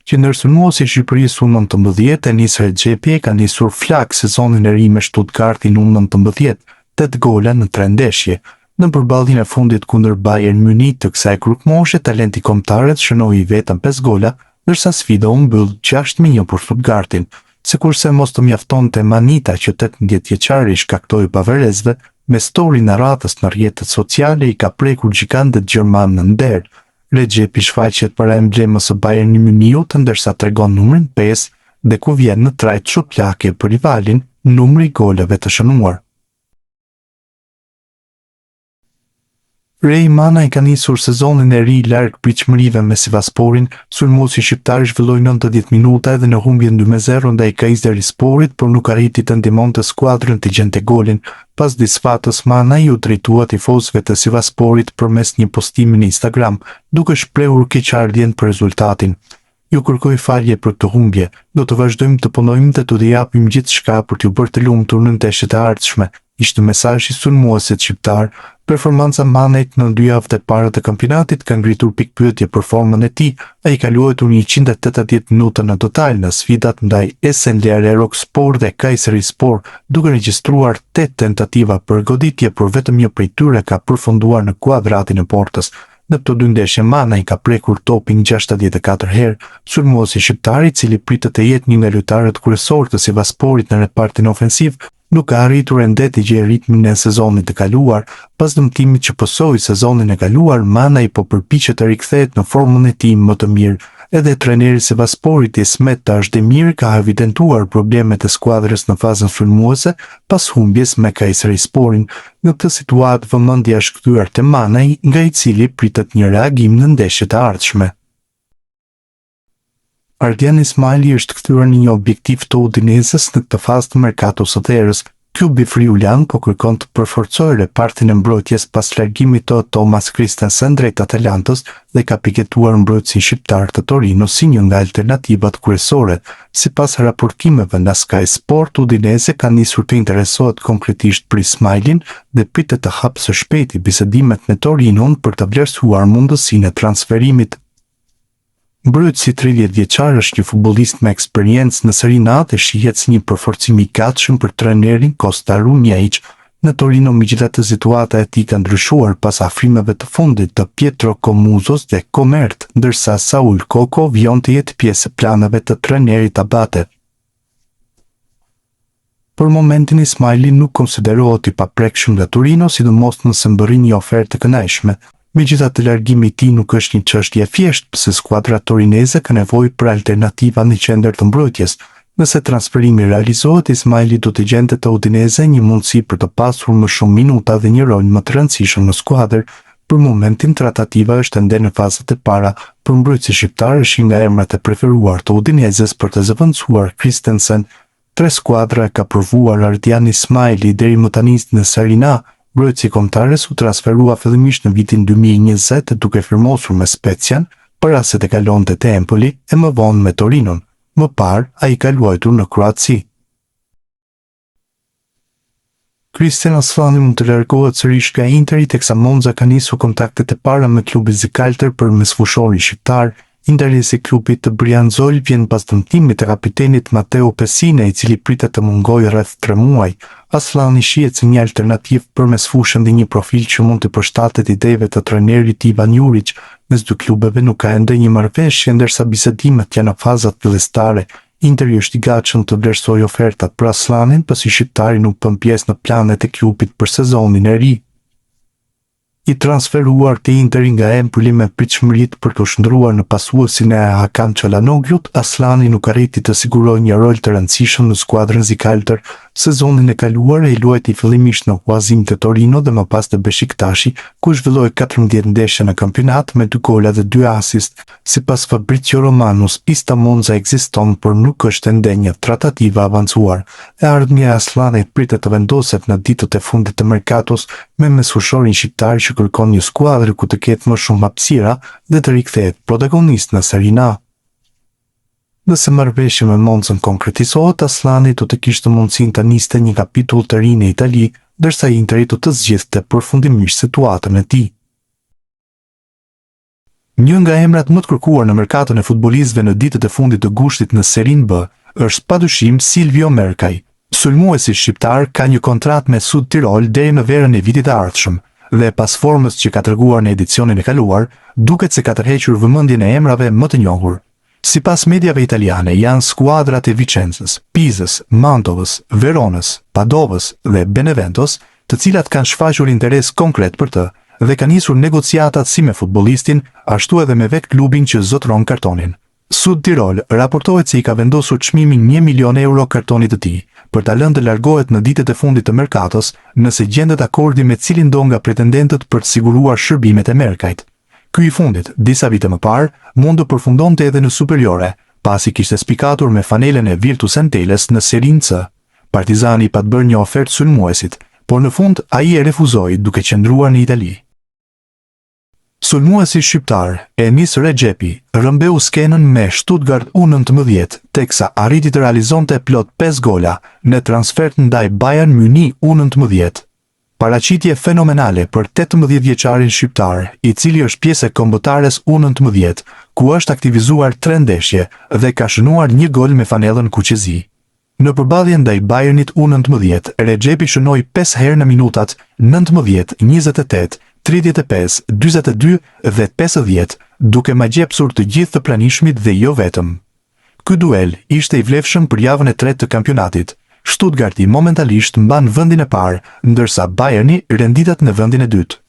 që ndërsunuesi i Shqipërisë U19 Enis Recep ka nisur flak sezonin e ri me Stuttgartin U19, 8 gola në 3 ndeshje. Në përballjen e fundit kundër Bayern Munich të kësaj grupmoshe, talenti kombëtarët shënoi vetëm 5 gola, ndërsa sfida u mbyll 6-1 për Stuttgartin. Sikurse mos të mjaftonte Manita që 18-vjeçari shkaktoi bavarezëve, me storin e radhës në rrjetet sociale i ka prekur gjikantët gjerman në nder. Recep shfaqet para emblemës së Bayern Munichut, ndërsa tregon numrin 5 dhe ku vjen në trajt shuplake për rivalin, numri i golave të shënuar. Rej Manaj ka nisur sezonin e ri larg pritshmërive me Sivasporin. Sulmuesi shqiptar zhvilloi 90 minuta edhe në humbjen 2-0 ndaj Kayserisporit, por nuk arriti të ndihmonte skuadrën të gjente golin. Pas disfatës, Manaj u drejtua tifozëve të Sivasporit përmes një postimi në Instagram, duke shprehur keqardhjen për rezultatin. Ju kërkoj falje për këtë humbje. Do të vazhdojmë të punojmë dhe të japim gjithçka për t'ju bërë të lumtur në ndeshjet e ardhshme, ishte mesazhi i sulmuesit shqiptar. Performanca Manajt në 2 javët e para të kampionatit ka ngritur pikpyetje për formën e tij. Ai ka luajtur 180 minuta në total në sfidat ndaj SNL Rockspor dhe Kayserispor, duke regjistruar 8 tentativa për goditje, por vetëm një prej tyre ka përfunduar në kuadratin e portës. Në këto 2 ndeshje Manaj ka prekur topin 64 herë. Sulmuesi shqiptar, i cili pritet të jetë një nga lojtarët kryesorë të Sivasporit në repartin ofensiv, nuk ka arritur ende të gjejë ritmin e sezonit të kaluar. Pas dëmtimit që posoi sezonin e kaluar, Manaj po përpiqet të rikthehet në formën e tij më të mirë. Edhe trajneri i Sivasporit Ismet Tashdemir ka evidentuar problemet e skuadrës në fazën sulmuese pas humbjes me Kayserisporin. Në këtë situatë vëmendja është kthyer te Manaj, nga i cili pritet një reagim në ndeshjet e ardhshme. Ardian Ismaili është kthyer në një objektiv të Udinezës në këtë fazë të merkatos së verës. Klubi friulan po kërkon të përforcojë repartin e mbrojtjes pas largimit të Thomas Christensen drejt Atalantës dhe ka piketuar mbrojtësin shqiptar të Torino si një nga alternativat kryesore. Sipas raportimeve nga Sky Sport, Udinese ka nisur të interesohet konkretisht për Ismailin dhe pritet të hapë së shpejti bisedimet me Torinon për të vlerësuar mundësinë e transferimit. Mbrojtësi 30 vjeçar është një futbollist me eksperiencë në Serie A dhe shihet si një përforcim i gatshëm për trajnerin Costa Rumjaic. Në Torino, megjithatë, situata e tij ka ndryshuar pas afrimeve të fundit të Pietro Comuzos dhe Comert, ndërsa Saul Koko vjen të jetë pjesë e planeve të trajnerit Abate. Për momentin Ismaili nuk konsiderohet i paprekshëm nga Torino, sidomos nëse mbërrin një ofertë të kënaqshme. Megjithatë, largimi i tij nuk është një çështje e thjeshtë, pse skuadra torineze ka nevojë për alternativa në qendër të mbrojtjes. Nëse transferimi realizohet, Ismaili do të gjente te Udinese një mundësi për të pasur më shumë minuta dhe një rol më të rëndësishëm në skuadër. Për momentin, tratativa është ende në fazat e para. Për mbrojtësi shqiptar është një nga emrat e preferuar të Udineses për të zëvendësuar Christensen. 3 skuadra ka provuar Ardian Ismaili deri më tani në Serie A. Mbrojtësi kombëtares u transferua fillimisht në vitin 2020 duke firmosur me Specian, para se të kalonte te Empoli e më vonë me Torinon. Më parë, ai ka luajtur në Kroaci. Cristian Aslani mund të largohet sërish nga Interi, teksa Monza ka nisur kontaktet e para me klubin zikaltër për mesfushorin shqiptar. Interesi i klubit të Brianzol vjen pas dëmtimit të kapitenit Matteo Pessina, i cili pritet të mungojë rreth 3 muaj. Aslani shihet si një alternativë për mesfushën dhe një profil që mund të përshtatet ideve të trajnerit Ivan Juric. Mes 2 klubeve nuk ka ende një marrëveshje, ndërsa bisedimet janë në fazat fillestare. Interi është i gatshëm të vlerësojë ofertat për Aslanin, pasi shqiptari nuk bën pjesë në planet e klubit për sezonin e ri. I transferuar te Interi nga Empoli me pritshmëritë për të shndruar në pasuesin e Hakan Çalhanoğlu't, Aslani nuk arriti të sigurojë një rol të rëndësishëm në skuadrën zikaltër. Sezonin e kaluar ai luajti fillimisht në Huazim të Torino dhe më pas të Beshiktashi, ku zhvilloi 14 ndeshje në kampionat me 2 gola dhe 2 asist. Sipas Fabrizio Romanus, pista Monza ekziston, por nuk është ende një tratativë avancuar. E ardhmja e Aslanit pritet të vendoset në ditët e fundit të merkatos me mesfushorin shqiptar që kërkon një skuadër ku të ketë më shumë hapësira dhe të rikthehet protagonist në Serie A. Nëse marrëveshja me Monzën konkretizohet, Aslani do të kishte mundësinë të niste një kapitull të ri në Itali, ndërsa Interi do të zgjidhte përfundimisht situatën e tij. Një nga emrat më të kërkuar në merkaton e futbollistëve në ditët e fundit të gushtit në Serie B është padyshim Silvio Merkaj. Sulmuesi shqiptar ka një kontratë me Sud Tirol deri në verën e vitit të ardhshëm dhe pas formës që ka treguar në edicionin e kaluar, duket se ka tërhequr vëmendjen e emrave më të njohur. Sipas mediave italiane, janë skuadrat e Vicenzës, Pizës, Mantovës, Veronës, Padovës dhe Beneventos, të cilat kanë shfaqur interes konkret për të dhe ka nisur negociatat si me futbollistin, ashtu edhe me vetë klubin që zotron kartonin. Sud Tirol raportohet se i ka vendosur çmimin 1 milion euro kartonit të tij, për ta lënë të largohet në ditët e fundit të merkatos, nëse gjendet akordi me cilin do nga pretendentët për të siguruar shërbimet e Merkajt. Ky i fundit, disa vite më parë, mund të përfundonte edhe në superiore, pasi kishte spikatur me fanelen e Virtus Enteles në Serie C. Partizani pa të bërë një ofertë sulmuesit, por në fund ai e refuzoi duke qëndruar në Itali. Sulmuesi shqiptar Enis Rexhepi rrëmbeu skenën me Stuttgart U19, teksa arriti të realizonte plot 5 gola në transfert ndaj Bayern Munich U19. Paraqitje fenomenale për 18-vjeçarin shqiptar, i cili është pjesë e kombëtares U19, ku është aktivizuar 3 ndeshje dhe ka shënuar 1 gol me fanellën kuqezi. Në përballje ndaj Bayernit U19, Rexhepi shënoi 5 herë në minutat 19, 28, 35, 42 dhe 50, duke magjepsur të gjithë të pranishmit dhe jo vetëm. Ky duel ishte i vlefshëm për javën e tretë të kampionatit. Stuttgarti momentalisht mban vendin e parë, ndërsa Bayerni renditet në vendin e dytë.